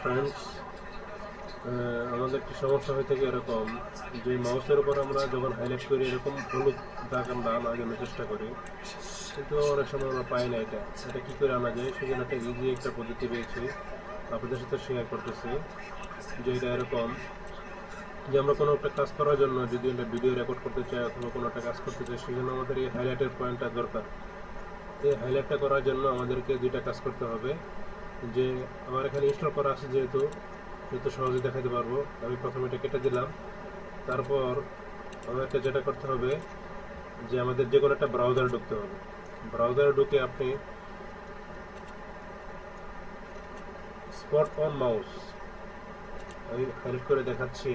Friends, আমাদের একটি সমস্যা হয়ে থাকে এরকম যে মাউসের উপর আমরা যখন হাইলাইট করি এরকম হলুদ দাগ আমরা আনার জন্য চেষ্টা করি, কিন্তু অনেক সময় আমরা পাই না। এটা কী করে আনা যায়, সেজন্য একটা ইজি একটা পদ্ধতি পেয়েছি, আপনাদের সাথে শেয়ার করতেছি। যে এটা এরকম যে আমরা কোনো একটা কাজ করার জন্য যদি একটা ভিডিও রেকর্ড করতে চাই অথবা কোনো একটা কাজ করতে চাই, সেজন্য আমাদের এই হাইলাইটের পয়েন্টটা দরকার। এই হাইলাইটটা করার জন্য আমাদেরকে দুইটা কাজ করতে হবে। যে আমার এখানে ইনস্টল করা আছে, যেহেতু সহজে দেখাতে পারবো, আমি প্রথমে এটা কেটে দিলাম। তারপর আমাদেরকে যেটা করতে হবে যে আমাদের যে কোনো একটা ব্রাউজারে ঢুকতে হবে। ব্রাউজারে ঢুকে আপনি স্পট অন মাউস, আমি হাইলাইট করে দেখাচ্ছি।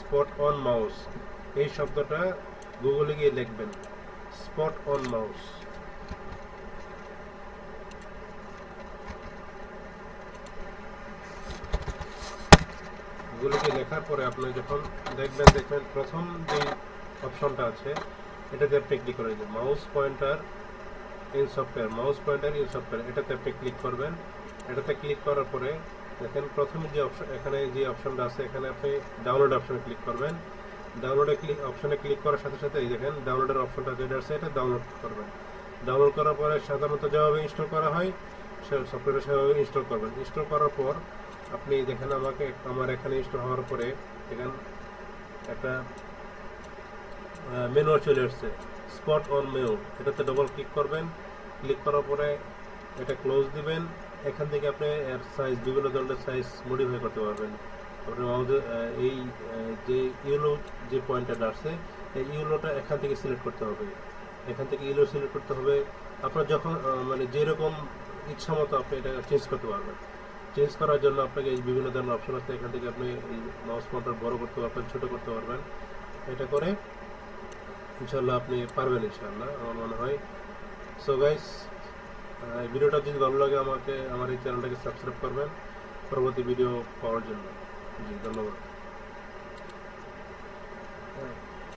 স্পট অন মাউস এই শব্দটা গুগলে গিয়ে লিখবেন, স্পট অন মাউস। গুগলে লেখার পরে আপনি যখন দেখবেন প্রথম যে অপশনটা আছে এটাতে আপনি ক্লিক করে দেবেন, মাউস পয়েন্টার ইন সফটওয়্যার, এটাতে আপনি ক্লিক করবেন। এটাতে ক্লিক করার পরে দেখেন প্রথমে যে অপশন, এখানে যে অপশনটা আছে এখানে আপনি ডাউনলোড অপশনে ক্লিক করবেন। অপশনে ক্লিক করার সাথে সাথে এই দেখেন ডাউনলোডের অপশনটা যেটা আছে এটা ডাউনলোড করবেন। ডাউনলোড করার পরে সাধারণত যেভাবে ইনস্টল করা হয় সফটওয়্যারটা সেভাবে ইনস্টল করবেন। ইনস্টল করার পর আপনি দেখেন আমার এখানে ইনস্টল হওয়ার পরে দেখেন একটা মেনু চলে আসছে, স্পট অন মেনু, এটাতে ডবল ক্লিক করবেন। ক্লিক করার পরে এটা ক্লোজ দিবেন। এখান থেকে আপনি এর সাইজ, বিভিন্ন ধরনের সাইজ মডিফাই করতে পারবেন। আপনার মাউসে এই যে ইউলো যে পয়েন্টটা আসছে এই ইউলোটা এখান থেকে সিলেক্ট করতে হবে। আপনার যখন মানে যেরকম ইচ্ছা মতো আপনি এটা চেঞ্জ করতে পারবেন। চেঞ্জ করার জন্য আপনাকে এই বিভিন্ন ধরনের অপশন আছে, এখান থেকে আপনি এই মাউস পয়েন্টার বড় করতে পারবেন, ছোট করতে পারবেন। এটা করে ইনশাল্লাহ আপনি পারবেন, ইনশাল্লাহ আমার মনে হয়। সো গাইস, এই ভিডিওটা যদি ভালো লাগে আমার এই চ্যানেলটাকে সাবস্ক্রাইব করবেন পরবর্তী ভিডিও পাওয়ার জন্য। জি, ধন্যবাদ।